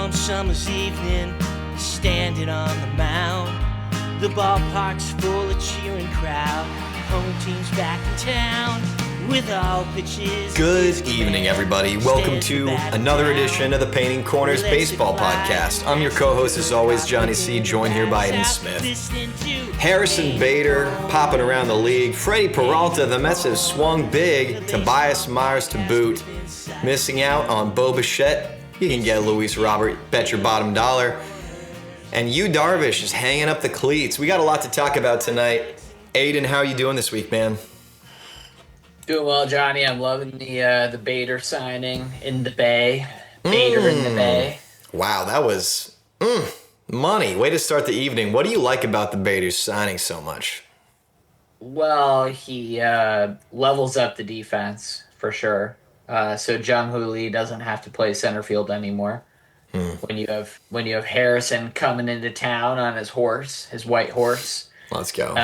warm summer's evening, standing on the mound. The ballpark's full of cheering crowd. Home team's back in town with all pitches. Good evening, everybody. Welcome to another edition of the Painting Corners Baseball Podcast. I'm your co-host, as always, Johnny C., joined here by Aiden Smith. Harrison Bader popping around the league. Freddy Peralta, the Mets have swung big. Tobias Myers to boot. Missing out on Bo Bichette. You can get Luis Robert, bet your bottom dollar. And Yu Darvish is hanging up the cleats. We got a lot to talk about tonight. Aiden, how are you doing this week, man? Doing well, Johnny. I'm loving the Bader signing in the Bay. Bader in the Bay. Wow, that was money. Way to start the evening. What do you like about the Bader signing so much? Well, he levels up the defense for sure. So Jung-hoo Lee doesn't have to play center field anymore. When you have Harrison coming into town on his horse, his white horse. Let's go.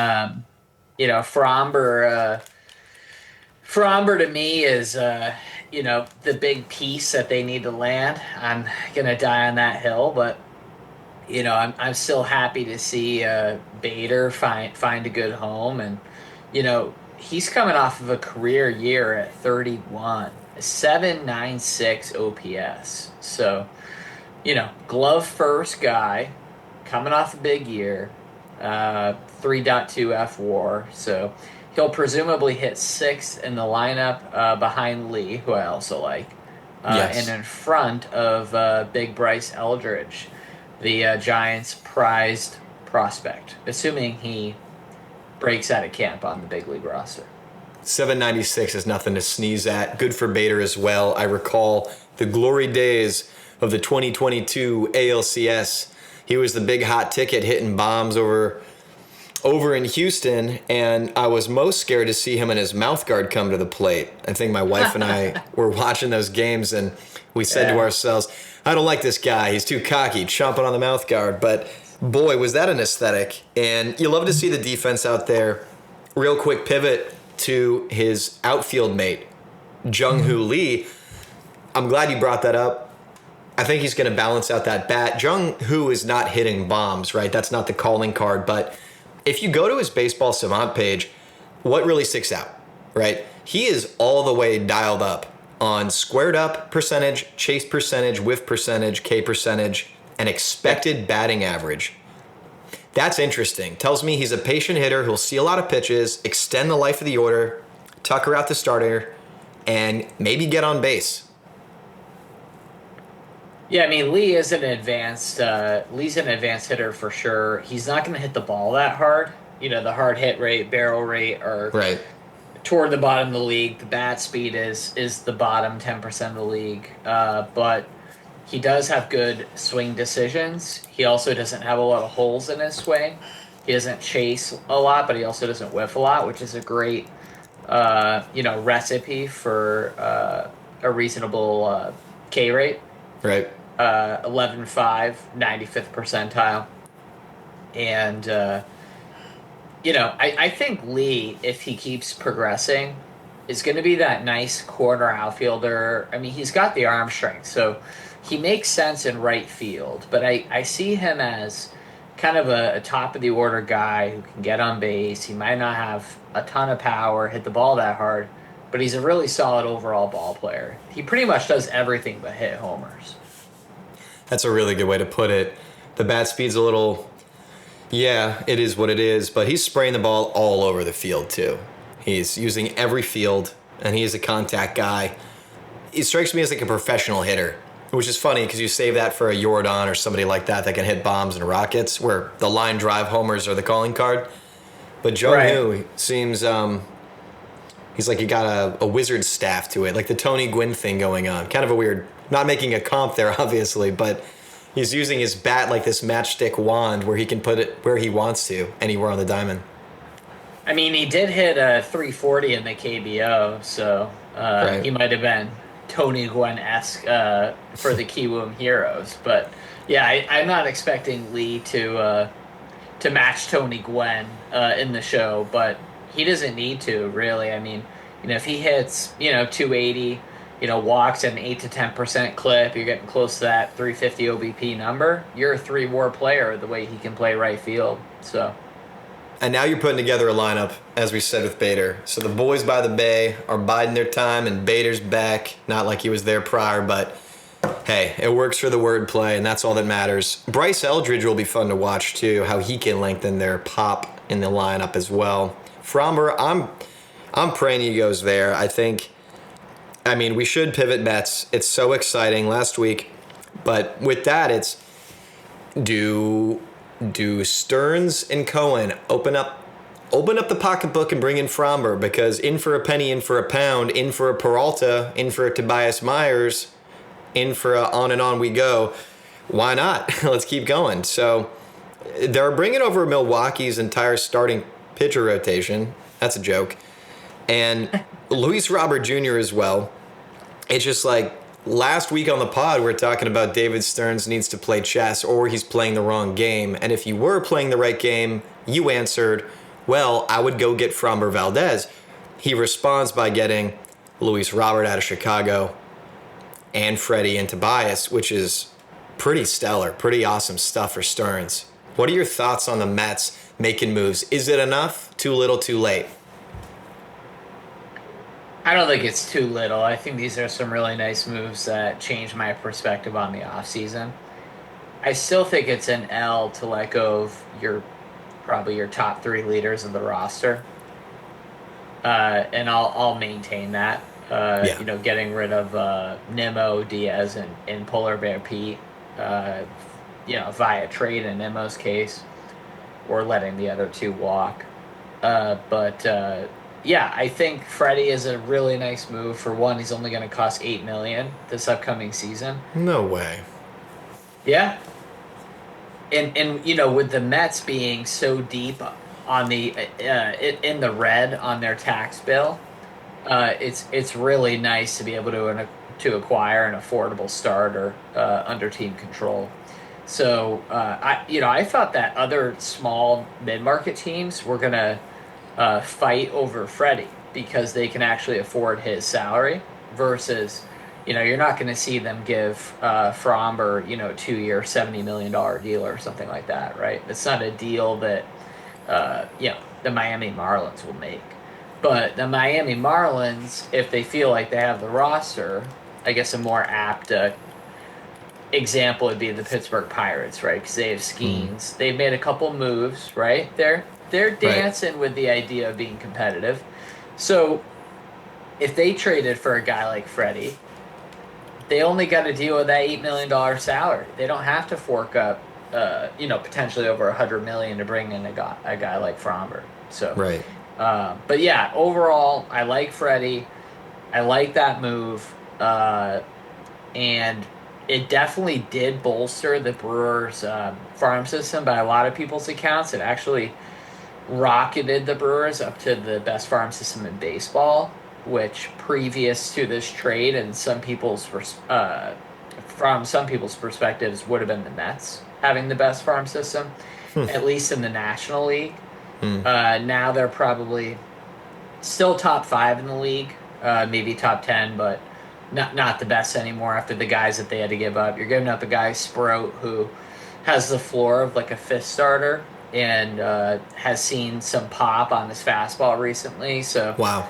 Fromber to me is the big piece that they need to land. I'm gonna die on that hill, but I'm still happy to see Bader find a good home, and he's coming off of a career year at 31, a 7.96 OPS. So glove first guy coming off a big year, 3.2 F/WAR. So he'll presumably hit sixth in the lineup behind Lee, who I also like, yes. and in front of Big Bryce Eldridge, the Giants' prized prospect, assuming he breaks out of camp on the big league roster. 796 is nothing to sneeze at. Good for Bader as well. I recall the glory days of the 2022 ALCS. He was the big hot ticket hitting bombs over in Houston, and I was most scared to see him and his mouth guard come to the plate. I think my wife and I were watching those games, and we said to ourselves, I don't like this guy. He's too cocky, chomping on the mouth guard. But boy, was that an aesthetic. And you love to see the defense out there. Real quick pivot to his outfield mate, Jung-hoo Lee. I'm glad you brought that up. I think he's going to balance out that bat. Jung-hoo is not hitting bombs, right? That's not the calling card. But if you go to his Baseball Savant page, what really sticks out, right? He is all the way dialed up on squared up percentage, chase percentage, whiff percentage, K percentage, and expected batting average. That's interesting. Tells me he's a patient hitter who'll see a lot of pitches, extend the life of the order, tucker out the starter, and maybe get on base. Yeah, I mean, Lee's an advanced hitter for sure. He's not going to hit the ball that hard. The hard hit rate, barrel rate are right toward the bottom of the league. The bat speed is the bottom 10% of the league. But he does have good swing decisions. He also doesn't have a lot of holes in his swing. He doesn't chase a lot, but he also doesn't whiff a lot, which is a great recipe for a reasonable K rate. Right. 11.5, 95th percentile. And, I think Lee, if he keeps progressing, is going to be that nice corner outfielder. I mean, he's got the arm strength, so he makes sense in right field. But I see him as kind of a top-of-the-order guy who can get on base. He might not have a ton of power, hit the ball that hard, but he's a really solid overall ball player. He pretty much does everything but hit homers. That's a really good way to put it. The bat speed's a little, it is what it is, but he's spraying the ball all over the field too. He's using every field, and he is a contact guy. He strikes me as like a professional hitter, which is funny because you save that for a Jordan or somebody like that can hit bombs and rockets, where the line drive homers are the calling card. But Jung-hoo seems, he's like he got a wizard staff to it, like the Tony Gwynn thing going on. Kind of a weird, not making a comp there, obviously, but he's using his bat like this matchstick wand where he can put it where he wants to, anywhere on the diamond. I mean, he did hit a 340 in the KBO, so he might have been Tony Gwynn-esque for the Kiwoom Heroes. But, yeah, I'm not expecting Lee to match Tony Gwynn in the show, but he doesn't need to, really. I mean, if he hits, 280, walks at an 8 to 10% clip, you're getting close to that 350 OBP number. You're a 3-WAR player the way he can play right field. So. And now you're putting together a lineup, as we said with Bader. So the boys by the bay are biding their time, and Bader's back. Not like he was there prior, but hey, it works for the wordplay, and that's all that matters. Bryce Eldridge will be fun to watch, too, how he can lengthen their pop in the lineup as well. Fromber, I'm praying he goes there. We should pivot Mets. It's so exciting last week. But with that, it's do Stearns and Cohen open up the pocketbook and bring in Fromber? Because in for a penny, in for a pound, in for a Peralta, in for a Tobias Myers, in for a on and on we go. Why not? Let's keep going. So they're bringing over Milwaukee's entire starting pitcher rotation. That's a joke. And Luis Robert Jr. as well. It's just like last week on the pod, we are talking about David Stearns needs to play chess or he's playing the wrong game. And if you were playing the right game, you answered, well, I would go get Framber Valdez. He responds by getting Luis Robert out of Chicago and Freddy and Tobias, which is pretty stellar, pretty awesome stuff for Stearns. What are your thoughts on the Mets making moves? Is it enough? Too little, too late? I don't think it's too little. I think these are some really nice moves that change my perspective on the offseason. I still think it's an L to let go of probably your top 3 leaders of the roster. And I'll maintain that. Getting rid of Nimmo, Diaz, and Polar Bear Pete, via trade in Nimmo's case, or letting the other 2 walk. I think Freddie is a really nice move. For one, he's only going to cost $8 million this upcoming season. No way. Yeah. And with the Mets being so deep on the in the red on their tax bill, it's really nice to be able to acquire an affordable starter under team control. So I thought that other small mid-market teams were gonna fight over Freddie because they can actually afford his salary versus, you're not going to see them give Fromber, 2-year, $70 million deal or something like that, right? It's not a deal that, the Miami Marlins will make. But the Miami Marlins, if they feel like they have the roster, I guess a more apt example would be the Pittsburgh Pirates, right? Because they have Skeens. They've made a couple moves, right? They're dancing with the idea of being competitive. So if they traded for a guy like Freddie, they only got to deal with that $8 million salary. They don't have to fork up, potentially over $100 million to bring in a guy like Fromber. So, right. But yeah, overall, I like Freddie. I like that move, and it definitely did bolster the Brewers' farm system by a lot of people's accounts. It actually rocketed the Brewers up to the best farm system in baseball, which previous to this trade and from some people's perspectives would have been the Mets having the best farm system, at least in the National League. Now they're probably still top 5 in the league, maybe top 10, but not the best anymore after the guys that they had to give up. You're giving up a guy, Sprout, who has the floor of like a 5th starter and has seen some pop on his fastball recently. So wow,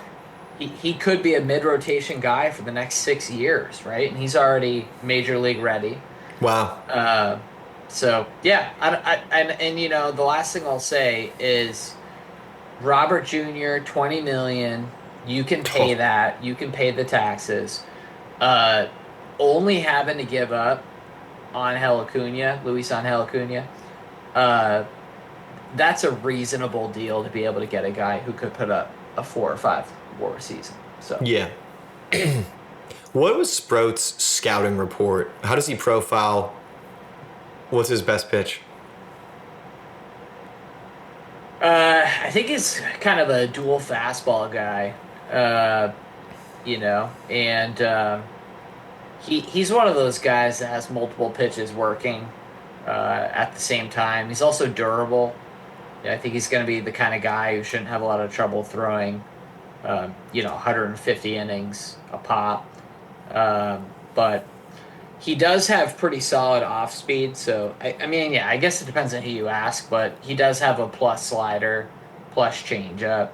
he could be a mid-rotation guy for the next 6 years, right? And he's already major league ready. Wow. So yeah, the last thing I'll say is Robert Jr., $20 million. You can pay that. You can pay the taxes. Only having to give up Luis Angel Acuna. That's a reasonable deal to be able to get a guy who could put up a 4 or 5 WAR season. So yeah. What was Sprout's scouting report? How does he profile? What's his best pitch? I think he's kind of a dual fastball guy, and he's one of those guys that has multiple pitches working at the same time. He's also durable. I think he's going to be the kind of guy who shouldn't have a lot of trouble throwing, 150 innings a pop. But he does have pretty solid off speed. So I mean, yeah, I guess it depends on who you ask, but he does have a plus slider, plus changeup.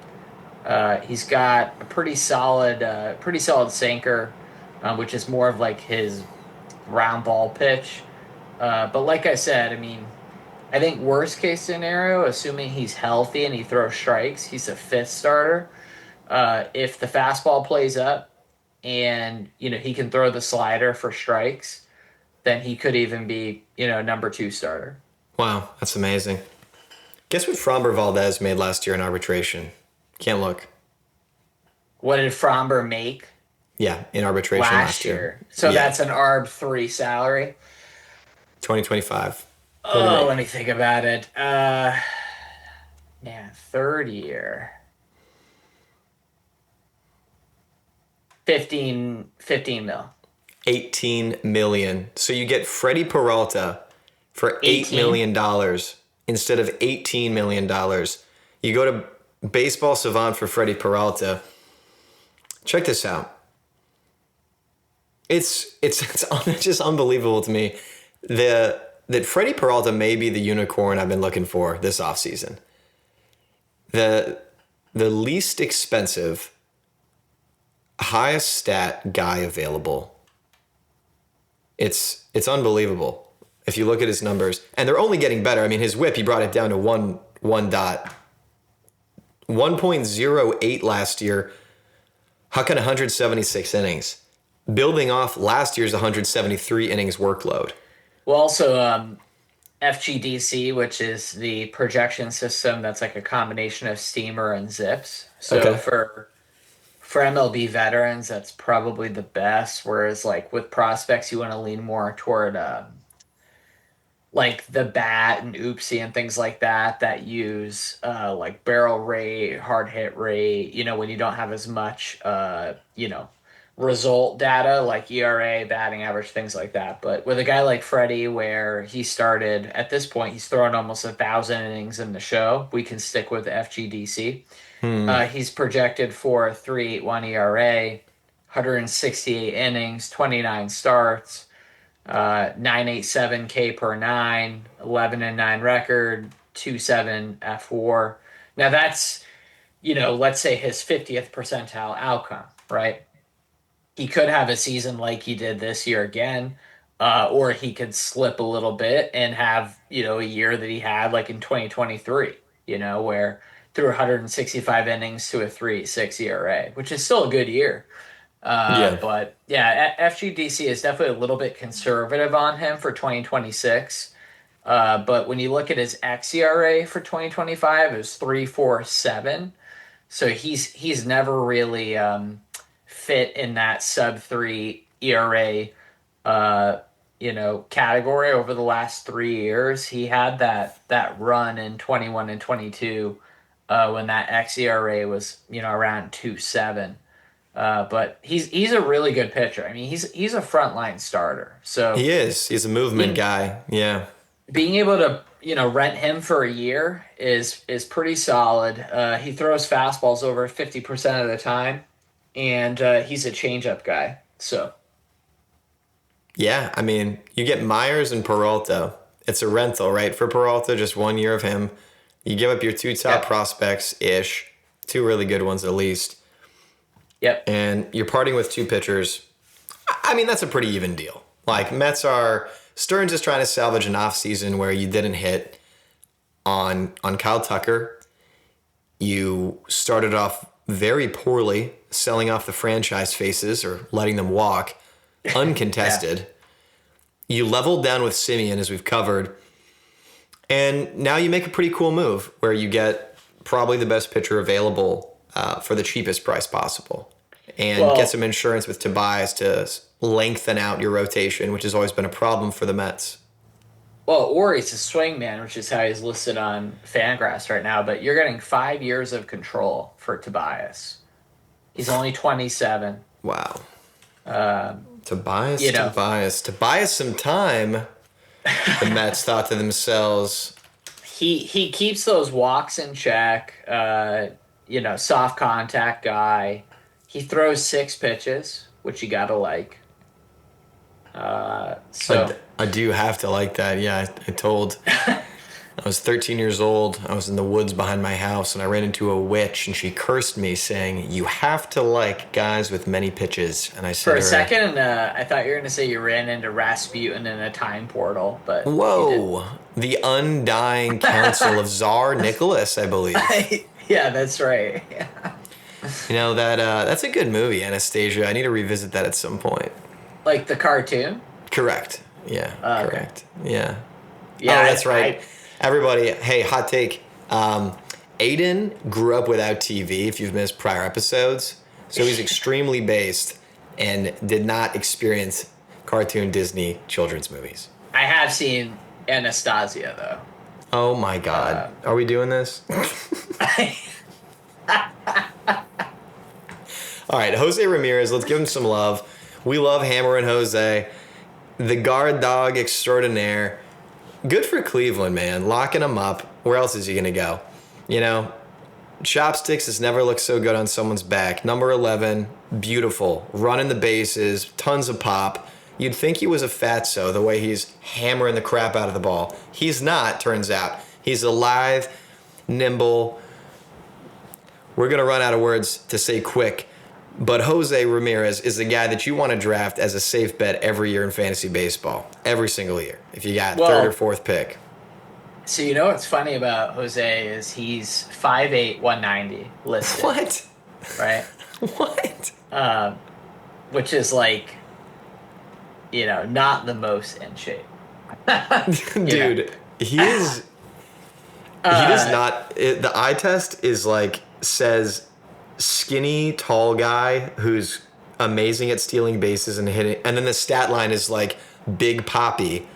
He's got a pretty solid sinker, which is more of like his round ball pitch. But like I said, I mean, I think worst case scenario, assuming he's healthy and he throws strikes, he's a fifth starter. If the fastball plays up and he can throw the slider for strikes, then he could even be number two starter. Wow, that's amazing. Guess what Framber Valdez made last year in arbitration? Can't look. What did Fromber make? Yeah, in arbitration last year. So yeah. That's an ARB 3 salary. 2025. Oh, let me think about it. Man, third year. 15 mil. 18 million. So you get Freddy Peralta for $8 million instead of $18 million. You go to Baseball Savant for Freddy Peralta. Check this out. It's just unbelievable to me that Freddy Peralta may be the unicorn I've been looking for this offseason. The least expensive, highest stat guy available. It's unbelievable if you look at his numbers, and they're only getting better. I mean, his WHIP, he brought it down to 1.08 last year. Hucking 176 innings, building off last year's 173 innings workload. Well, also FGDC, which is the projection system that's like a combination of steamer and zips. So for MLB veterans, that's probably the best. Whereas like with prospects, you want to lean more toward like the bat and oopsie and things like that use like barrel rate, hard hit rate, when you don't have as much result data like ERA, batting average, things like that. But with a guy like Freddie, where he started at this point, he's thrown almost 1,000 innings in the show. We can stick with FGDC. He's projected for a 3.81 ERA, 168 innings, 29 starts, 987 K per 9, 11-9 record, 2.7 F4. Now that's, let's say his 50th percentile outcome, right? He could have a season like he did this year again, or he could slip a little bit and have, a year that he had like in 2023, where threw 165 innings to a 3.6 ERA, which is still a good year. But yeah, FGDC is definitely a little bit conservative on him for 2026. But when you look at his xERA for 2025, it was 3.47. So he's never really fit in that sub 3 ERA category over the last 3 years. He had that run in 21 and 22 when that xERA was around 2.7. But he's a really good pitcher. I mean, he's a frontline starter. So he is. He's a movement guy. Yeah. Being able to rent him for a year is pretty solid. He throws fastballs over 50% of the time, and he's a changeup guy. So yeah, I mean, you get Myers and Peralta. It's a rental, right? For Peralta, just 1 year of him. You give up your two top prospects-ish, two really good ones at least. Yep. And you're parting with two pitchers. I mean, that's a pretty even deal. Like, Stearns is trying to salvage an offseason where you didn't hit on Kyle Tucker. You started off very poorly, selling off the franchise faces or letting them walk, uncontested. You leveled down with Simeon, as we've covered. And now you make a pretty cool move where you get probably the best pitcher available for the cheapest price possible, and get some insurance with Tobias to lengthen out your rotation, which has always been a problem for the Mets. Well, or he's a swingman, which is how he's listed on Fangraphs right now. But you're getting 5 years of control for Tobias. He's only 27. Wow. Tobias some time. The Mets thought to themselves, he keeps those walks in check. Soft contact guy. He throws 6 pitches, which you gotta like. So I do have to like that. Yeah, I told. I was 13 years old. I was in the woods behind my house, and I ran into a witch, and she cursed me, saying, "You have to like guys with many pitches." And I said for a to her, second, I thought you were gonna say you ran into Rasputin in a time portal, but you didn't. "Whoa, the undying counsel of Tsar Nicholas, I believe." Yeah, that's right. You know that's a good movie, Anastasia. I need to revisit that at some point. Like the cartoon. Correct. Yeah. Okay. Correct. Yeah. Yeah, Oh, that's right. Everybody, hey, hot take. Aiden grew up without TV, if you've missed prior episodes. So he's extremely based and did not experience cartoon Disney children's movies. I have seen Anastasia though. Oh my God. Are we doing this? All right, Jose Ramirez, let's give him some love. We love Hammer and Jose. The guard dog extraordinaire. Good for Cleveland, man. Locking him up. Where else is he going to go? You know, chopsticks has never looked so good on someone's back. Number 11, beautiful. Running the bases, tons of pop. You'd think he was a fatso the way he's hammering the crap out of the ball. He's not, turns out. He's alive, nimble. We're going to run out of words to say quick. But Jose Ramirez is the guy that you want to draft as a safe bet every year in fantasy baseball. Every single year. If you got third or fourth pick. So you know what's funny about Jose is he's 5'8", 190 listed. What? Right? What? Which is like, you know, not the most in shape. Dude, he is... he does not... the eye test is like, says... skinny, tall guy who's amazing at stealing bases and hitting, and then the stat line is like Big Poppy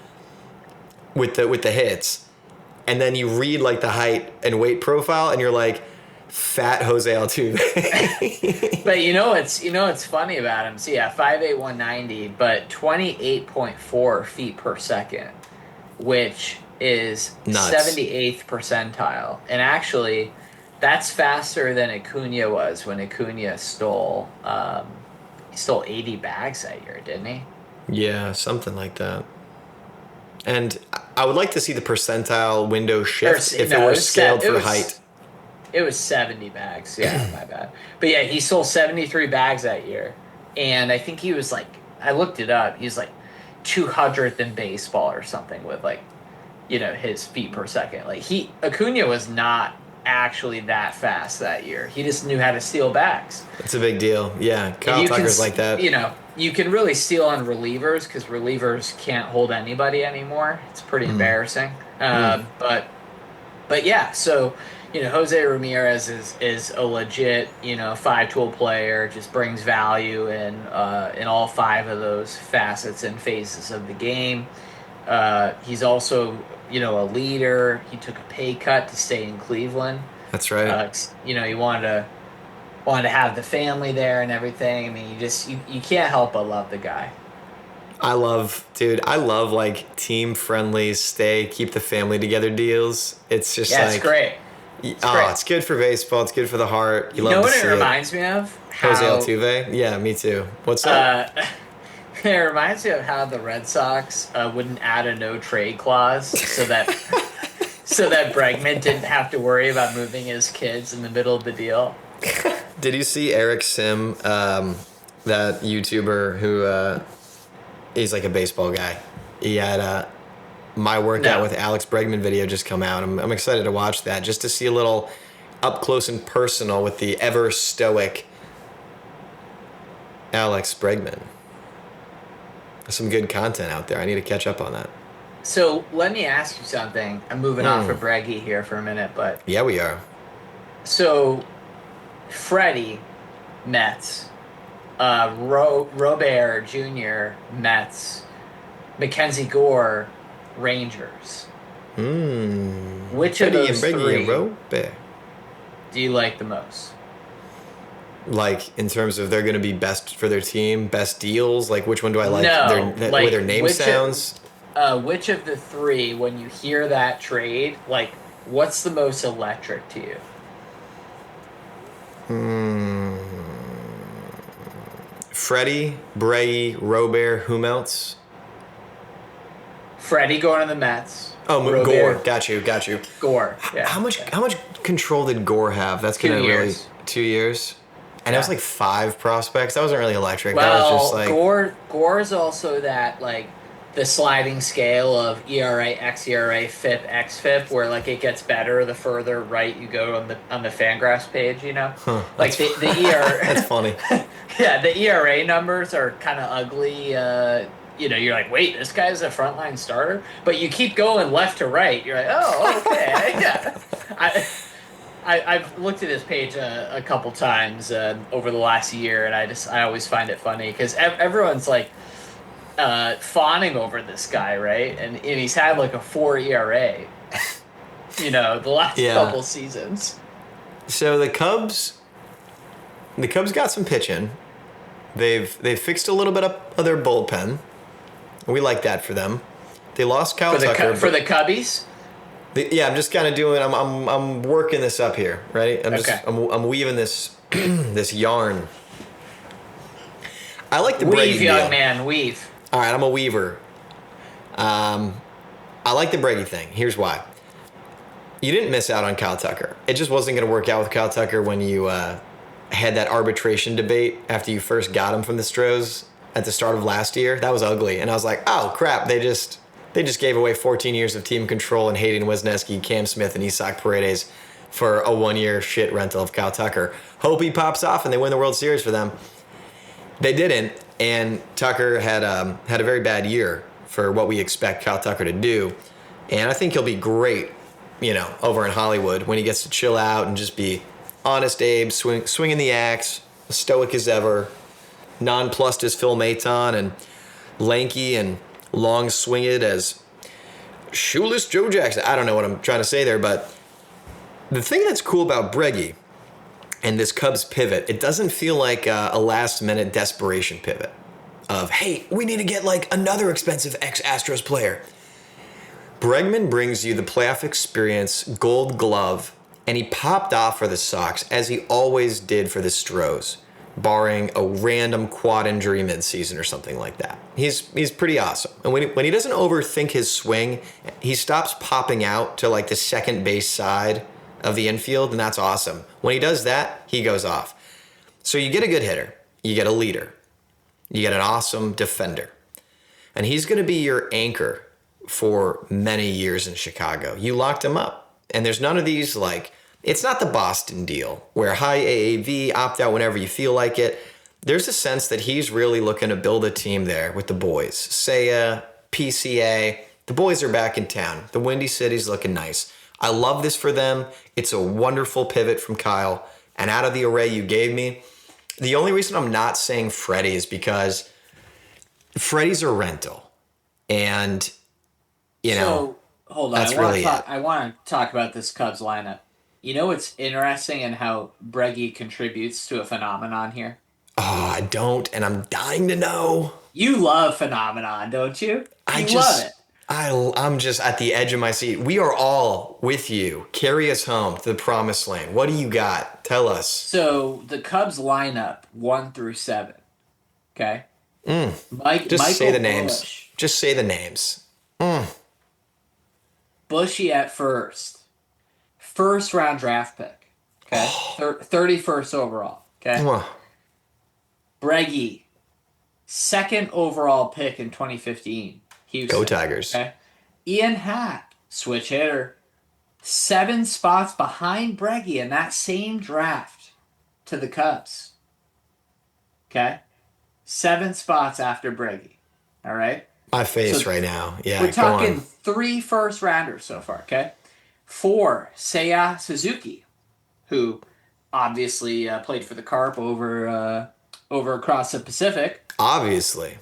with the hits, and then you read like the height and weight profile, and you're like Fat Jose Altuve. But you know what's funny about him? So yeah, 5'8", 190, but 28.4 feet per second, which is nuts. 78th percentile, and actually. That's faster than Acuna was when Acuna stole 80 bags that year, didn't he? Yeah, something like that. And I would like to see the percentile window shift if it were scaled for height. It was 70 bags. Yeah, my bad. But yeah, he sold 73 bags that year. And I think he was like, I looked it up, he was like 200th in baseball or something with like, you know, his feet per second. Like Acuna was not actually that fast that year. He just knew how to steal bags. It's a big deal. Yeah, Kyle Tucker's like that. You know, you can really steal on relievers because relievers can't hold anybody anymore. It's pretty embarrassing. But yeah, so you know, Jose Ramirez is a legit, you know, 5-tool player. Just brings value in all 5 of those facets and phases of the game. He's also, you know, a leader. He took a pay cut to stay in Cleveland. That's right. You know, he wanted to have the family there and everything. I mean, you can't help but love the guy. I love like team friendly, keep the family together deals. It's just it's great. It's good for baseball. It's good for the heart. You know what it reminds me of? Jose Altuve? Yeah, me too. What's up? It reminds me of how the Red Sox wouldn't add a no trade clause so that Bregman didn't have to worry about moving his kids in the middle of the deal. Did you see Eric Sim, that YouTuber who he's like a baseball guy? He had My Workout with Alex Bregman video just come out. I'm excited to watch that just to see a little up close and personal with the ever stoic Alex Bregman. Some good content out there. I need to catch up on that. So let me ask you something. I'm moving off of Breggy here for a minute, but yeah, we are. So, Freddy, Mets, Robert Jr., Mets, Mackenzie Gore, Rangers. Which of those 3 do you like the most? Like, in terms of they're going to be best for their team, best deals? Like, which one do I like? No, the way their name sounds? Which of the 3, when you hear that trade, like, what's the most electric to you? Freddie, Bray, Robert, whom else? Freddy going to the Mets. Oh, Robert. Gore. Got you. Gore. Yeah. How much control did Gore have? That's gonna 2 really years. 2 years. And it was like 5 prospects. That wasn't really electric. Well, that was just like Gore's also that like the sliding scale of ERA, xERA, FIP, xFIP, where like it gets better the further right you go on the Fangraphs page. Like the ERA. That's funny. Yeah, the ERA numbers are kind of ugly. You're like, wait, this guy's a frontline starter, but you keep going left to right. You're like, oh, okay, yeah. I've looked at his page a couple times over the last year, and I always find it funny because everyone's like fawning over this guy, right? And he's had like a 4 ERA, the last couple seasons. So the Cubs got some pitching. They've fixed a little bit of their bullpen. We like that for them. They lost Kyle Tucker for the Cubbies. I'm just kind of doing. I'm working this up here, right? I'm weaving this this yarn. I like the weave, young deal. man, weave. All right, I'm a weaver. I like the Breggy thing. Here's why. You didn't miss out on Kyle Tucker. It just wasn't going to work out with Kyle Tucker when you had that arbitration debate after you first got him from the Stros at the start of last year. That was ugly, and I was like, oh crap, they just gave away 14 years of team control and Hayden Wesneski, Cam Smith, and Isaac Paredes for a 1-year shit rental of Kyle Tucker. Hope he pops off and they win the World Series for them. They didn't, and Tucker had a very bad year for what we expect Kyle Tucker to do. And I think he'll be great, over in Hollywood when he gets to chill out and just be honest Abe, swinging the axe, stoic as ever, nonplussed as Phil Maton, and lanky and long swinged as shoeless Joe Jackson. I don't know what I'm trying to say there, but the thing that's cool about Breggy and this Cubs pivot, it doesn't feel like a last-minute desperation pivot of, hey, we need to get like another expensive ex-Astros player. Bregman brings you the playoff experience, Gold Glove, and he popped off for the Sox as he always did for the Stros, barring a random quad injury midseason or something like that. He's pretty awesome. And when he doesn't overthink his swing, he stops popping out to like the second base side of the infield, and that's awesome. When he does that, he goes off. So you get a good hitter, you get a leader, you get an awesome defender, and he's going to be your anchor for many years in Chicago. You locked him up, and there's none of these like, it's not the Boston deal where high AAV, opt out whenever you feel like it. There's a sense that he's really looking to build a team there with the boys. Seiya, PCA, the boys are back in town. The Windy City's looking nice. I love this for them. It's a wonderful pivot from Kyle. And out of the array you gave me, the only reason I'm not saying Freddy is because Freddy's a rental. And, So, hold on. that's really it. I want to talk about this Cubs lineup. What's interesting in how Breggy contributes to a phenomenon here? Oh, I don't, and I'm dying to know. You love phenomenon, don't you? Love it. I'm just at the edge of my seat. We are all with you. Carry us home to the promised land. What do you got? Tell us. So the Cubs lineup 1 through 7. Okay. Just Michael say the names. Busch. Just say the names. Bushy at first. First round draft pick. Okay. 31st overall. Okay. Breggy, second overall pick in 2015. Houston. Go Tigers. Okay. Ian Happ, switch hitter, 7 spots behind Breggy in that same draft to the Cubs. Okay. 7 spots after Breggy. All right. My face right now. Yeah. We're talking 3 first rounders so far. Okay. 4, Seiya Suzuki, who obviously played for the Carp over across the Pacific. Obviously.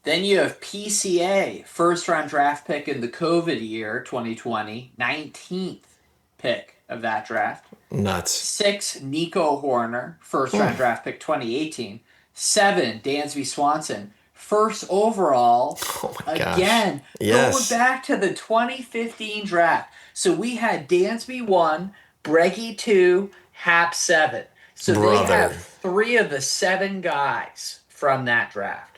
Then you have PCA, first-round draft pick in the COVID year, 2020, 19th pick of that draft. Nuts. 6, Nico Horner, first-round draft pick, 2018. 7, Dansby Swanson, first overall. Oh my gosh. Again, yes. Going back to the 2015 draft. So we had Dansby 1, Breggy 2, Hap 7. So they have 3 of the 7 guys from that draft.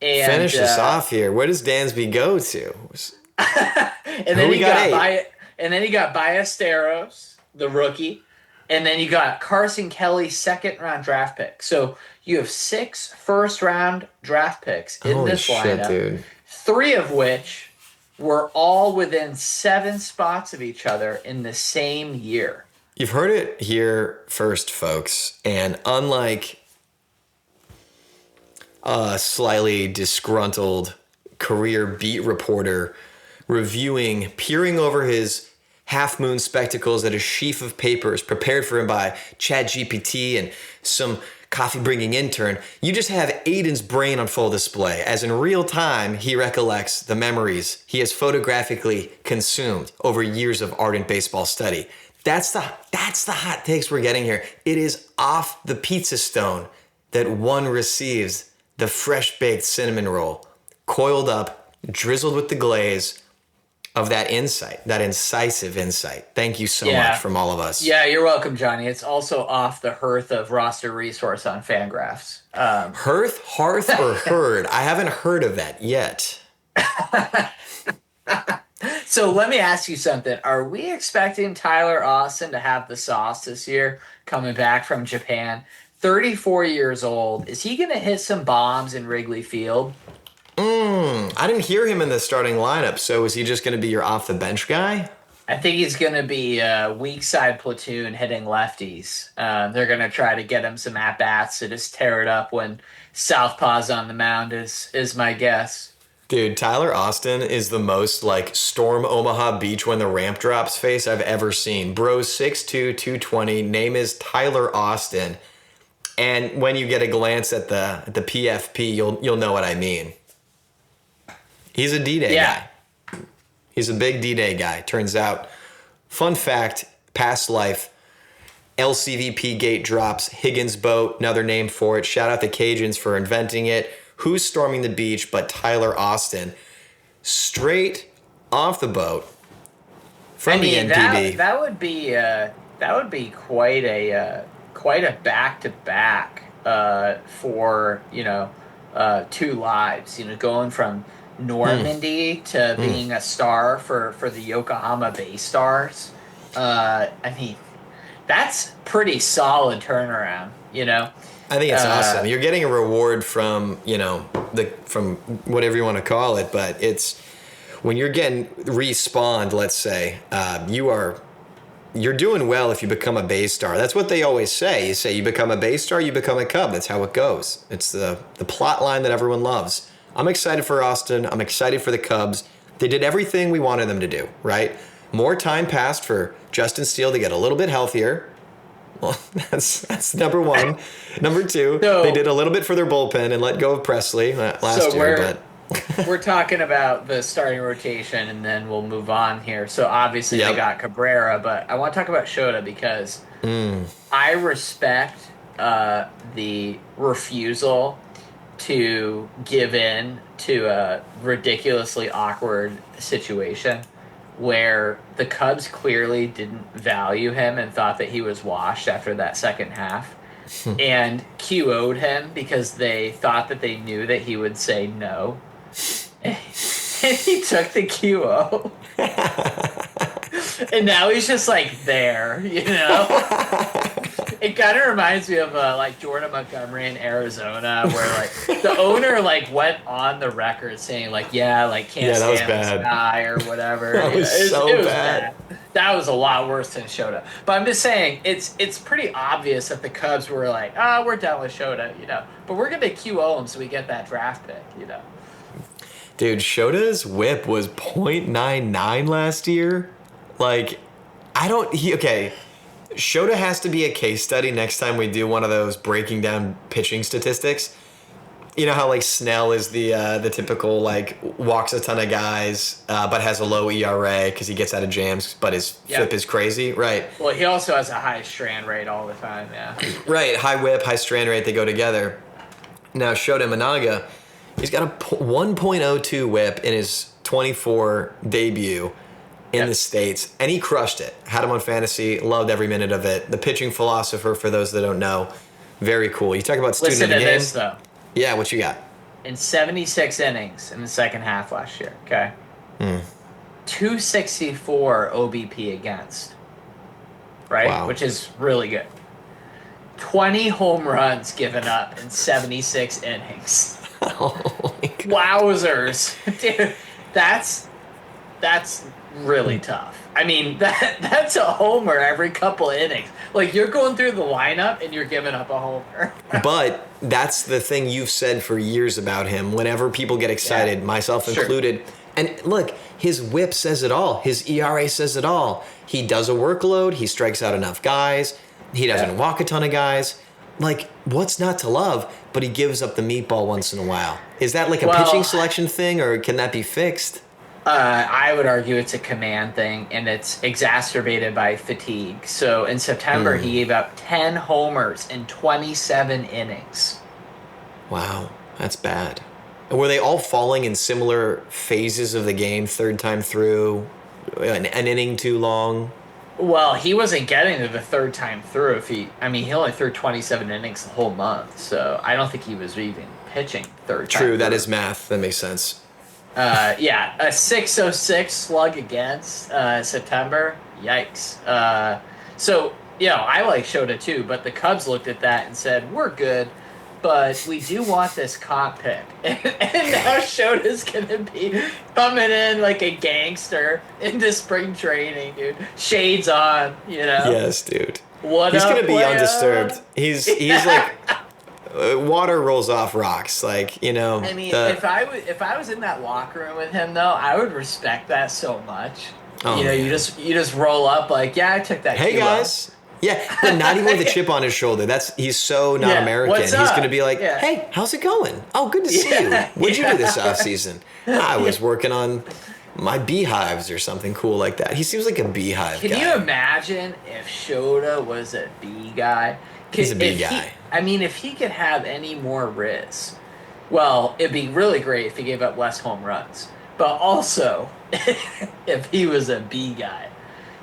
And, Finish us off here. Where does Dansby go to? and then you got Ballesteros, the rookie, and then you got Carson Kelly, second-round draft pick. So you have 6 first-round draft picks in Holy this lineup, dude. 3 of which were all within 7 spots of each other in the same year. You've heard it here first, folks. And unlike a slightly disgruntled career beat reporter peering over his half-moon spectacles at a sheaf of papers prepared for him by ChatGPT and some coffee-bringing intern, you just have Aiden's brain on full display, as in real time he recollects the memories he has photographically consumed over years of ardent baseball study. That's the hot takes we're getting here. It is off the pizza stone that one receives the fresh-baked cinnamon roll, coiled up, drizzled with the glaze of that insight, that incisive insight. Thank you so much from all of us. Yeah, you're welcome, Johnny. It's also off the hearth of roster resource on Fangraphs. Hearth, or herd? I haven't heard of that yet. So let me ask you something. Are we expecting Tyler Austin to have the sauce this year coming back from Japan? 34 years old. Is he going to hit some bombs in Wrigley Field? I didn't hear him in the starting lineup, so is he just going to be your off-the-bench guy? I think he's going to be a weak side platoon hitting lefties. They're going to try to get him some at-bats to just tear it up when Southpaw's on the mound is my guess. Dude, Tyler Austin is the most like Storm Omaha Beach when the ramp drops face I've ever seen. Bro's 6'2", 220, name is Tyler Austin. And when you get a glance at the PFP, you'll know what I mean. He's a D-Day guy. He's a big D-Day guy, turns out. Fun fact, past life, LCVP gate drops, Higgins boat, another name for it. Shout out the Cajuns for inventing it. Who's storming the beach but Tyler Austin? Straight off the boat from the NPB. That would be quite a back-to-back for 2 lives. Going from Normandy to being a star for the Yokohama Bay Stars. That's pretty solid turnaround, I think it's awesome. You're getting a reward from, from whatever you want to call it, but it's when you're getting respawned, let's say, you're doing well if you become a Bay Star. That's what they always say. You say you become a Bay Star, you become a Cub. That's how it goes. It's the plot line that everyone loves. I'm excited for Austin. I'm excited for the Cubs. They did everything we wanted them to do, right? More time passed for Justin Steele to get a little bit healthier. Well, that's number one. Number 2, they did a little bit for their bullpen and let go of Presley last year. We're talking about the starting rotation, and then we'll move on here. So obviously they got Cabrera, but I want to talk about Shota because I respect the refusal to give in to a ridiculously awkward situation where the Cubs clearly didn't value him and thought that he was washed after that second half and QO'd him because they thought that they knew that he would say no. And he took the QO. And now he's just there, It kind of reminds me of Jordan Montgomery in Arizona, where the owner went on the record saying can't stand this guy or whatever. That was it was bad. That was a lot worse than Shota. But I'm just saying it's pretty obvious that the Cubs were we're done with Shota, but we're gonna QO him so we get that draft pick, Dude, Shota's whip was .99 last year. Shota has to be a case study next time we do one of those breaking down pitching statistics. You know how Snell is the typical walks a ton of guys but has a low ERA because he gets out of jams, but his flip is crazy, right? Well, he also has a high strand rate all the time, yeah. Right, high whip, high strand rate, they go together. Now Shota Managa, he's got a 1.02 whip in his 24 debut in the States, and he crushed it. Had him on fantasy, loved every minute of it. The pitching philosopher, for those that don't know, very cool. You talk about student of the game. Listen to this, though. Yeah, what you got? in 76 innings in the second half last year. Okay. 264 OBP against. Right? Wow. Which is really good. 20 home runs given up in 76 innings. Oh my God. Wowzers. Dude, that's really tough. I mean, that's a homer every couple innings. Like, you're going through the lineup and you're giving up a homer. But that's the thing you've said for years about him. Whenever people get excited, myself included. And look, his whip says it all. His ERA says it all. He does a workload. He strikes out enough guys. He doesn't walk a ton of guys. Like, what's not to love? But he gives up the meatball once in a while. Is that like a pitching selection thing, or can that be fixed? I would argue it's a command thing, and it's exacerbated by fatigue. So in September, he gave up 10 homers in 27 innings. Wow, that's bad. And were they all falling in similar phases of the game, third time through, an inning too long? Well, he wasn't getting to the third time through. He only threw 27 innings the whole month, so I don't think he was even pitching third time. True, that is math. That makes sense. A 606 slug against September. Yikes. I like Shota too, but the Cubs looked at that and said, we're good, but we do want this comp pick. And now Shota's going to be coming in like a gangster into spring training, dude. Shades on, Yes, dude. He's going to be undisturbed. He's like... water rolls off rocks, like, I mean, if I was in that locker room with him, though, I would respect that so much. You just roll up like, yeah, I took that. Hey guys, yeah, but not even with a chip on his shoulder. He's so not American. He's going to be like, hey, how's it going? Oh, good to see you. What'd you do this offseason? I was working on my beehives or something cool like that. He seems like a beehive guy. Can you imagine if Shota was a bee guy? He's a bee guy. If he could have any more riz, well, it'd be really great if he gave up less home runs. But also, if he was a bee guy.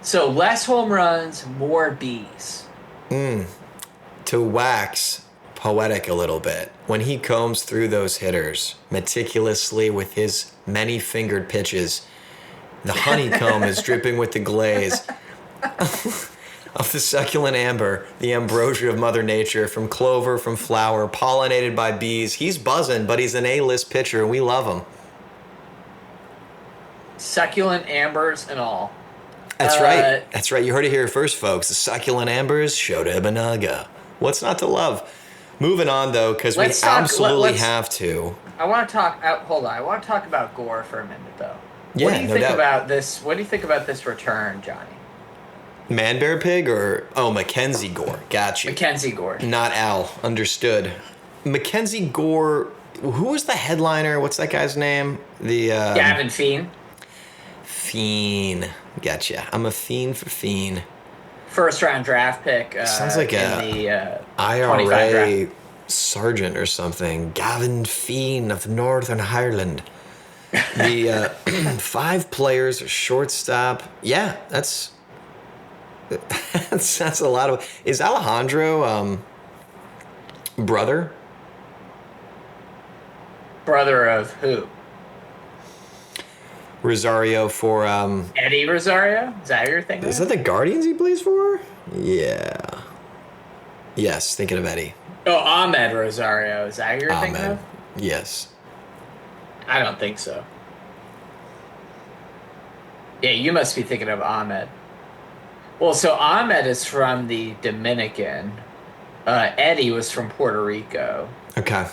So less home runs, more bees. To wax poetic a little bit, when he combs through those hitters meticulously with his many-fingered pitches, the honeycomb is dripping with the glaze of the succulent amber, the ambrosia of Mother Nature, from clover, from flower, pollinated by bees. He's buzzing, but he's an A-list pitcher, and we love him. Succulent ambers and all. That's right. That's right. You heard it here first, folks. The succulent ambers, Shota Banaga. What's not to love? Moving on, though, because we absolutely have to. I want to talk. Hold on. I want to talk about Gore for a minute, though. Yeah, what do you think about this? What do you think about this return, Johnny? Man Bear Pig or Mackenzie Gore? Got you. Mackenzie Gore. Not Al. Understood. Mackenzie Gore. Who was the headliner? What's that guy's name? Gavin Fiend. Fiend. Gotcha. I'm a fiend for Fiend. First round draft pick. Sounds like the IRA sergeant or something. Gavin Fiend of Northern Ireland. The 5 players, shortstop. Yeah, that's a lot of. Is Alejandro brother? Brother of who? Rosario for Eddie Rosario? Is that who you're thinking? Is that the Guardians he plays for? Yeah. Yes, thinking of Eddie. Oh, Ahmed Rosario. Is that who you're thinking of? Yes. I don't think so. Yeah, you must be thinking of Ahmed. Well, so Ahmed is from the Dominican. Eddie was from Puerto Rico. Okay.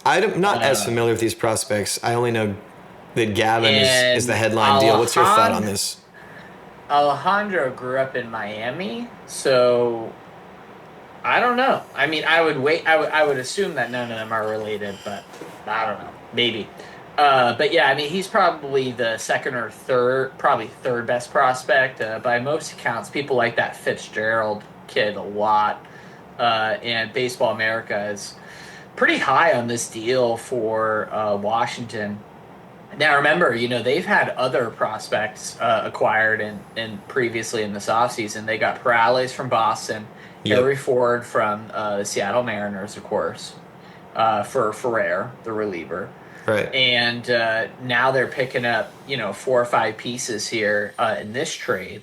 I'm not as familiar with these prospects. I only know that Gavin is the headline deal. What's your thought on this? Alejandro grew up in Miami, so I don't know. I mean, I would assume that none of them are related, but I don't know. Maybe. But yeah, I mean, he's probably the second or third best prospect. By most accounts, people like that Fitzgerald kid a lot. And Baseball America is pretty high on this deal for Washington. Now, remember, they've had other prospects acquired in previously in this offseason. They got Peralta from Boston, Henry Ford from the Seattle Mariners, of course. for Ferrer, the reliever. Right. And now they're picking up, 4 or 5 pieces here in this trade.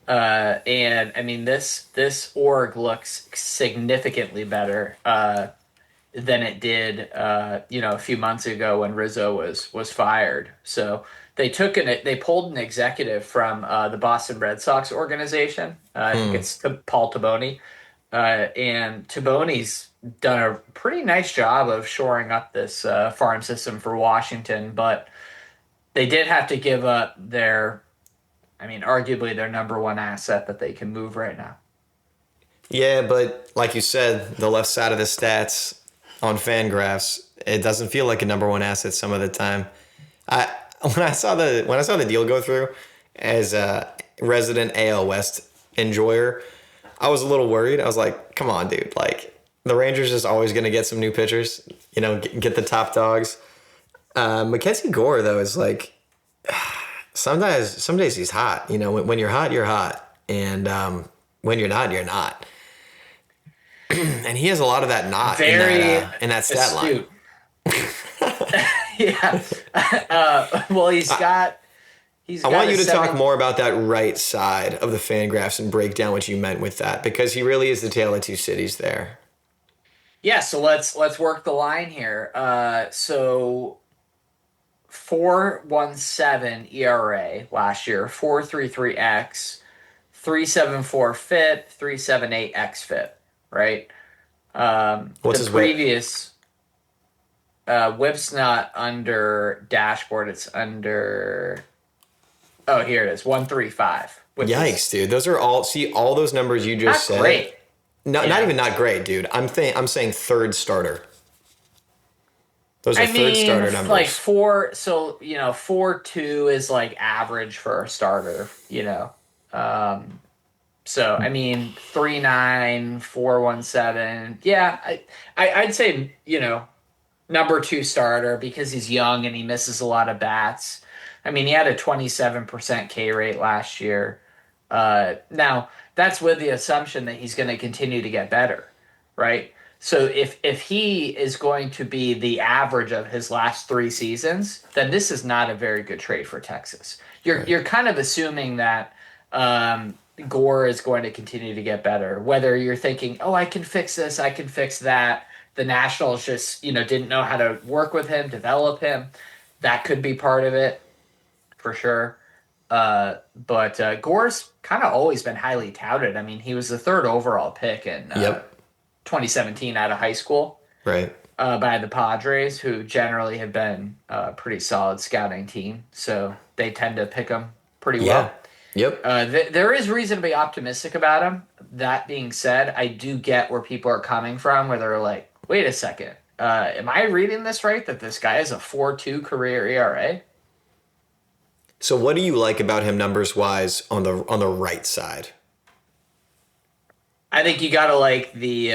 And I mean, this org looks significantly better than it did, a few months ago when Rizzo was fired. So they pulled an executive from the Boston Red Sox organization. I think it's Paul Taboni, and Taboni's done a pretty nice job of shoring up this farm system for Washington, but they did have to give up arguably their number one asset that they can move right now. Yeah, but like you said, the left side of the stats on Fangraphs, it doesn't feel like a number one asset some of the time. When I saw the deal go through, as a resident AL West enjoyer, I was a little worried. I was like, come on, dude. Like, the Rangers is always going to get some new pitchers, get the top dogs. Mackenzie Gore, though, is like, some days he's hot. When you're hot, you're hot. And when you're not, you're not. And he has a lot of that not in that stat astute line. Yeah. Well, he's got I want you to talk more about that right side of the Fangraphs and break down what you meant with that, because he really is the tale of two cities there. Yeah, so let's work the line here. So 4.17 ERA last year, 4.33 X, 3.74 FIP, 3.78 xFIP, right? What's his previous WHIP's not under dashboard, it's under. Oh, here it is, 1.35. Yikes, dude! Those are all those numbers you just said. Great. Not even not great, dude. I'm saying third starter. Those are third starter numbers. Like 4.2 is like average for a starter, So, 3.9, 4.17. Yeah, I'd say, number 2 starter because he's young and he misses a lot of bats. He had a 27% K rate last year. Now, that's with the assumption that he's going to continue to get better, right? So if he is going to be the average of his last 3 seasons, then this is not a very good trade for Texas. You're kind of assuming that Gore is going to continue to get better. Whether you're thinking, oh, I can fix this, I can fix that. The Nationals just, didn't know how to work with him, develop him. That could be part of it, for sure. But Gore's kind of always been highly touted. He was the 3rd overall pick in 2017 out of high school. Right. By the Padres, who generally have been a pretty solid scouting team. So they tend to pick him pretty well. Yep. There is reason to be optimistic about him. That being said, I do get where people are coming from, where they're like, wait a second. Am I reading this right, that this guy has a 4.2 career ERA? So what do you like about him numbers-wise on the right side? I think you got to like the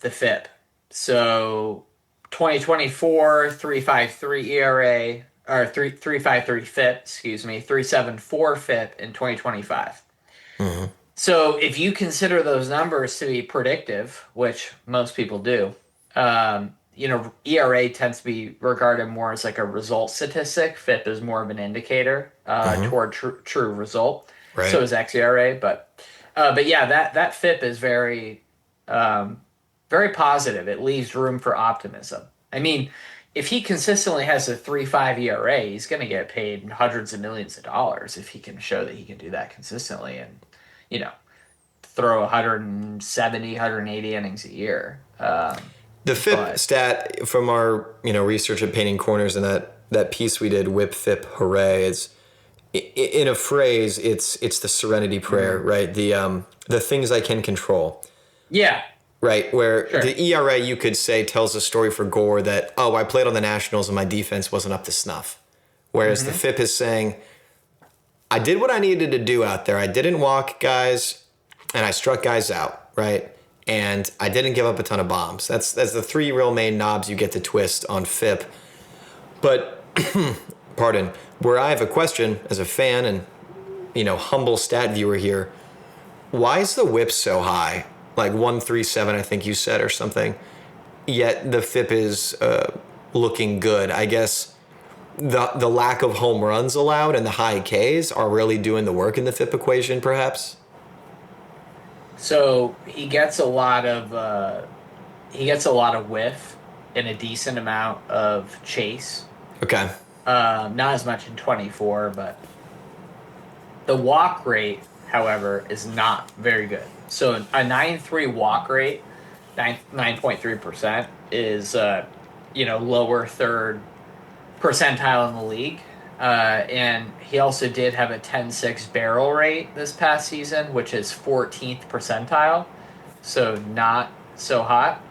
FIP. So 2024, 3.53 ERA, or 3.53 FIP, 3.74 FIP in 2025. Mm-hmm. So if you consider those numbers to be predictive, which most people do, ERA tends to be regarded more as like a result statistic. FIP is more of an indicator toward true result. Right. So is xERA, but yeah, that FIP is very, very positive. It leaves room for optimism. If he consistently has a 3.5 ERA, he's going to get paid hundreds of millions of dollars if he can show that he can do that consistently and, throw 170, 180 innings a year. The FIP stat from our research at Painting Corners and that piece we did, Whip FIP Hooray, is in a phrase, it's the serenity prayer, right? The things I can control. Yeah. Right, where Sure. the ERA, you could say, tells a story for Gore that, oh, I played on the Nationals and my defense wasn't up to snuff. Whereas the FIP is saying, I did what I needed to do out there. I didn't walk guys and I struck guys out, right? And I didn't give up a ton of bombs. That's the 3 real main knobs you get to twist on FIP. But, pardon, where I have a question as a fan and, humble stat viewer here, why is the whip so high? Like 137, I think you said, or something. yet the FIP is looking good. I guess the lack of home runs allowed and the high Ks are really doing the work in the FIP equation, perhaps. So he gets a lot of whiff and a decent amount of chase. Okay. Not as much in 24, but the walk rate, however, is not very good. So a 9.3 walk rate, 9.3% is lower third percentile in the league. And he also did have a 10.6 barrel rate this past season, which is 14th percentile, so not so hot.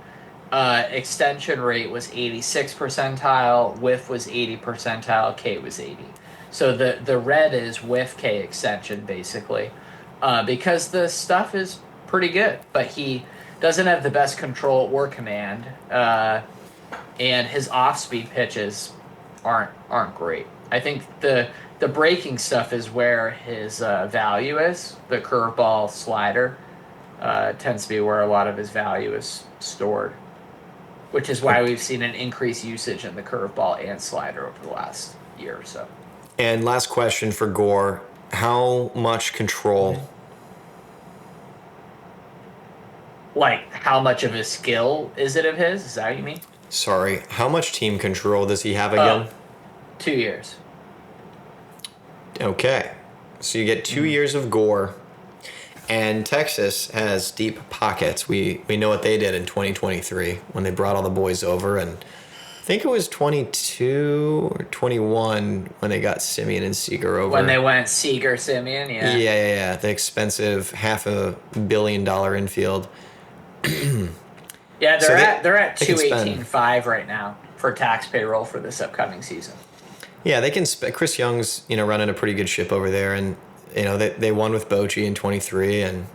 Extension rate was 86 percentile, whiff was 80 percentile, K was 80. So the red is whiff K extension, basically, because the stuff is pretty good, but he doesn't have the best control or command, and his off-speed pitches aren't great. I think the breaking stuff is where his value is. The curveball slider tends to be where a lot of his value is stored, which is why we've seen an increased usage in the curveball and slider over the last year or so. And last question for Gore. How much control? Like, how much of a skill is it of his? Is that what you mean? Sorry. How much team control does he have again? 2 years. Okay. So you get 2 years of Gore. And Texas has deep pockets. We know what they did in 2023 when they brought all the boys over. And I think it was 22 or 21 when they got Simeon and Seager over. When they went Seager-Simeon, yeah. Yeah. The expensive $500 million infield. Yeah, they're at they can spend. 218.5 right now for tax payroll for this upcoming season. Yeah, they can spend. Chris Young's running a pretty good ship over there, and they won with Bochy in 23, and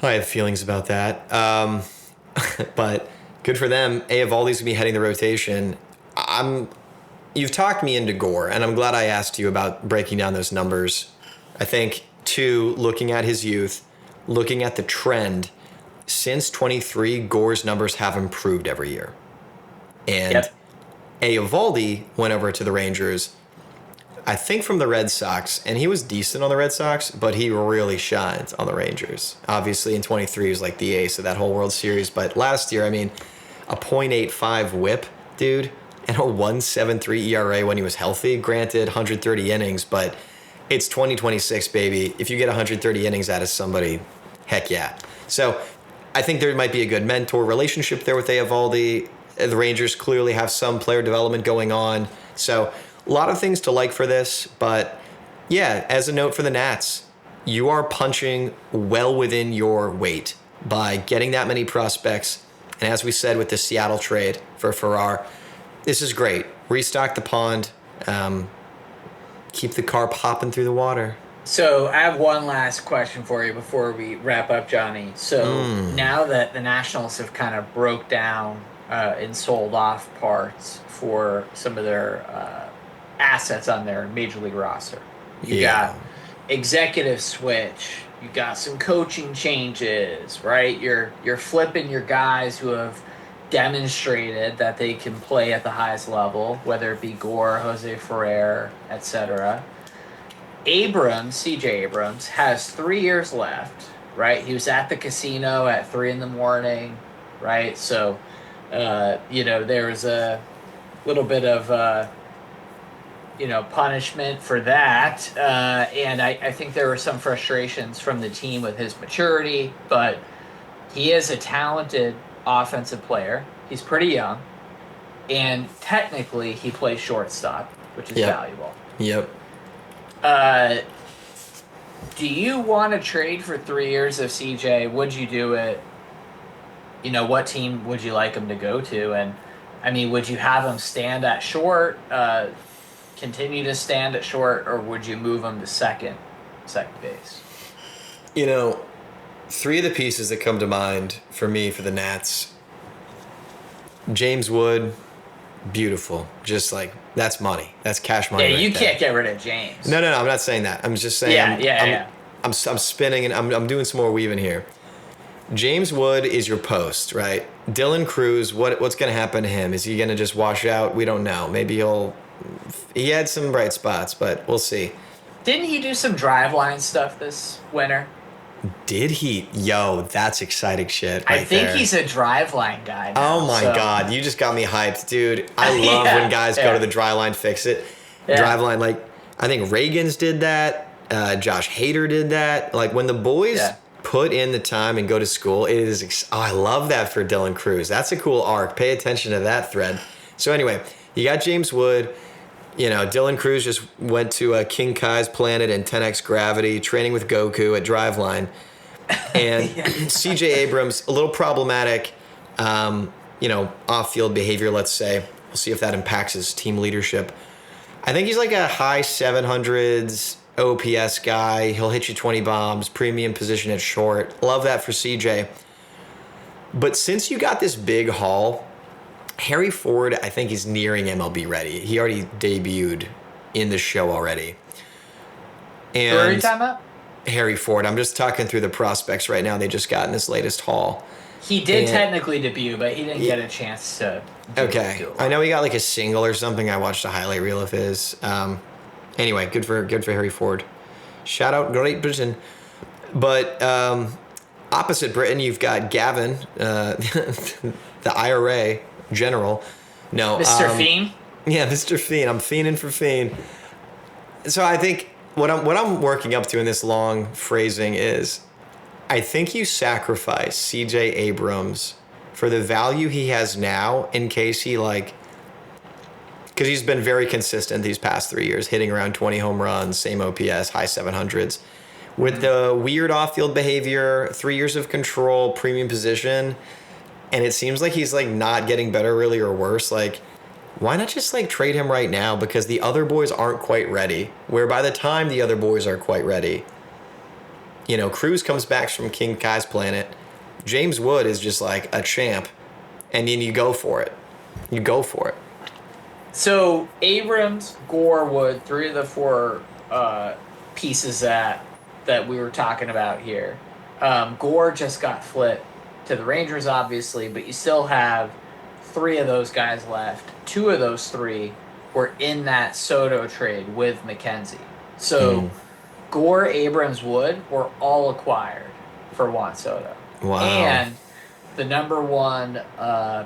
I have feelings about that. But good for them. Eovaldi's gonna be heading the rotation. You've talked me into Gore, and I'm glad I asked you about breaking down those numbers. I think two, looking at his youth, looking at the trend. Since 23, Gore's numbers have improved every year. And Eovaldi went over to the Rangers, I think from the Red Sox, and he was decent on the Red Sox, but he really shined on the Rangers. Obviously, in 23, he was like the ace of that whole World Series. But last year, a .85 whip, dude, and a 1.73 ERA when he was healthy. Granted, 130 innings, but it's 2026, baby. If you get 130 innings out of somebody, heck yeah. So I think there might be a good mentor relationship there with Eovaldi. The Rangers clearly have some player development going on. So a lot of things to like for this. But yeah, as a note for the Nats, you are punching well within your weight by getting that many prospects. And as we said with the Seattle trade for Farrar, this is great. Restock the pond. Keep the carp hopping through the water. So I have one last question for you before we wrap up, Johnny. So now that the Nationals have kind of broke down and sold off parts for some of their assets on their major league roster, you got executive switch, you got some coaching changes, right? You're flipping your guys who have demonstrated that they can play at the highest level, whether it be Gore, Jose Ferrer, etc. CJ Abrams, has 3 years left, right? He was at the casino at 3 a.m, right? So, there was a little bit of, punishment for that. And I think there were some frustrations from the team with his maturity, but he is a talented offensive player. He's pretty young. And technically, he plays shortstop, which is valuable. Yep. Do you want to trade for 3 years of CJ? Would you do it? What team would you like him to go to? And, would you have him stand at short, continue to stand at short, or would you move him to second base? 3 of the pieces that come to mind for me for the Nats, James Wood, beautiful. Just like, that's money. That's cash money. Yeah, right you there. can't get rid of James. No, I'm not saying that. I'm just saying. I'm spinning and I'm doing some more weaving here. James Wood is your post, right? Dylan Cruz, what's going to happen to him? Is he going to just wash out? We don't know. Maybe he had some bright spots, but we'll see. Didn't he do some driveline stuff this winter? Did he? Yo, that's exciting shit right I think there. he's a driveline guy now, Oh my God, you just got me hyped, dude. I love when guys go to the driveline, fix it. Driveline, like, I think Reagan's did that. Josh Hader did that. Like, when the boys put in the time and go to school, it is, I love that for Dylan Cruz. That's a cool arc. Pay attention to that thread. So anyway, you got James Wood. You know, Dylan Cruz just went to King Kai's planet in 10x gravity, training with Goku at Driveline. And CJ Abrams, a little problematic, off-field behavior, let's say. We'll see if that impacts his team leadership. I think he's like a high 700s OPS guy. He'll hit you 20 bombs, premium position at short. Love that for CJ. But since you got this big haul, Harry Ford, I think he's nearing MLB ready. He already debuted in the show already. And who are you talking about? Harry Ford. I'm just talking through the prospects right now. They just got in this latest haul. He did technically debut, but he didn't get a chance to. Okay, I know he got like a single or something. I watched a highlight reel of his. Anyway, good for Harry Ford. Shout out Great Britain. But opposite Britain, you've got Gavin, the IRA general. No, Mr. Fiend. Yeah, Mr. Fiend. I'm fiending for Fiend. So I think what I'm working up to in this long phrasing is, I think you sacrifice CJ Abrams for the value he has now in case he because he's been very consistent these past 3 years, hitting around 20 home runs, same OPS, high 700s. With the weird off-field behavior, 3 years of control, premium position, and it seems like he's not getting better really or worse. Why not just trade him right now? Because the other boys aren't quite ready. Where by the time the other boys are quite ready, Cruz comes back from King Kai's planet. James Wood is just a champ. And then you go for it. So Abrams, Gore, Wood, 3 of the 4 pieces that we were talking about here. Gore just got flipped to the Rangers, obviously, but you still have 3 of those guys left. 2 of those 3 were in that Soto trade with McKenzie. So Gore, Abrams, Wood were all acquired for Juan Soto. Wow. And the number 1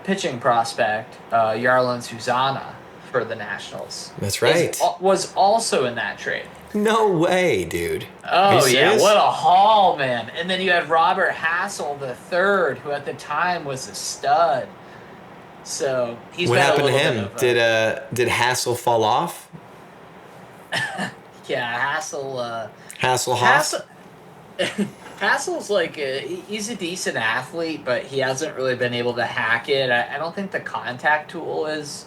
pitching prospect, Yarlin Susana, for the Nationals. That's right. Was also in that trade. No way, dude. Oh, yeah. What a haul, man. And then you had Robert Hassel III, who at the time was a stud. So he's what been happened a to little him? bit of Did Hassel fall off? Yeah, Hasselhoff. Hassel's he's a decent athlete, but he hasn't really been able to hack it. I don't think the contact tool is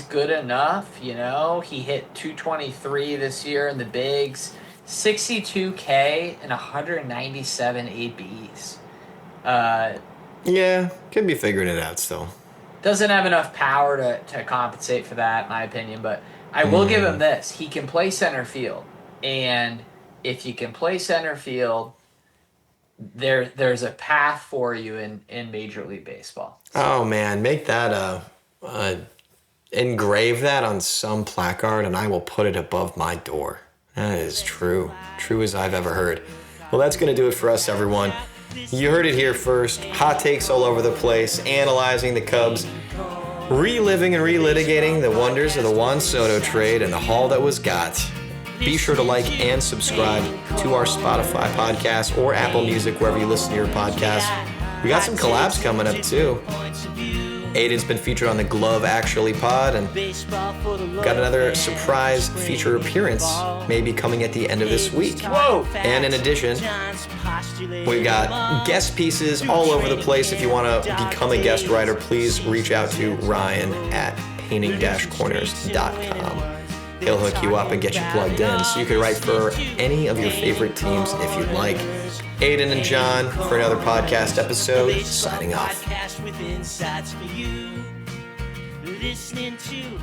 good enough. He hit 223 this year in the bigs, 62K and 197 ABs. Yeah, could be figuring it out still. Doesn't have enough power to compensate for that, in my opinion, but I will give him this. He can play center field. And if you can play center field, there's a path for you in Major League Baseball. Oh, man. Make that engrave that on some placard, and I will put it above my door. That is true. True as I've ever heard. Well, that's going to do it for us, everyone. You heard it here first. Hot takes all over the place, analyzing the Cubs, reliving and relitigating the wonders of the Juan Soto trade and the haul that was got. Be sure to like and subscribe to our Spotify podcast or Apple Music, wherever you listen to your podcast. We got some collabs coming up, too. Aiden's been featured on the Glove Actually pod, and got another surprise feature appearance maybe coming at the end of this week. Whoa! And in addition, we've got guest pieces all over the place. If you want to become a guest writer, please reach out to Ryan at painting-corners.com. He'll hook you up and get you plugged in so you can write for any of your favorite teams if you'd like. Aiden and John for another podcast episode, signing off. Listening to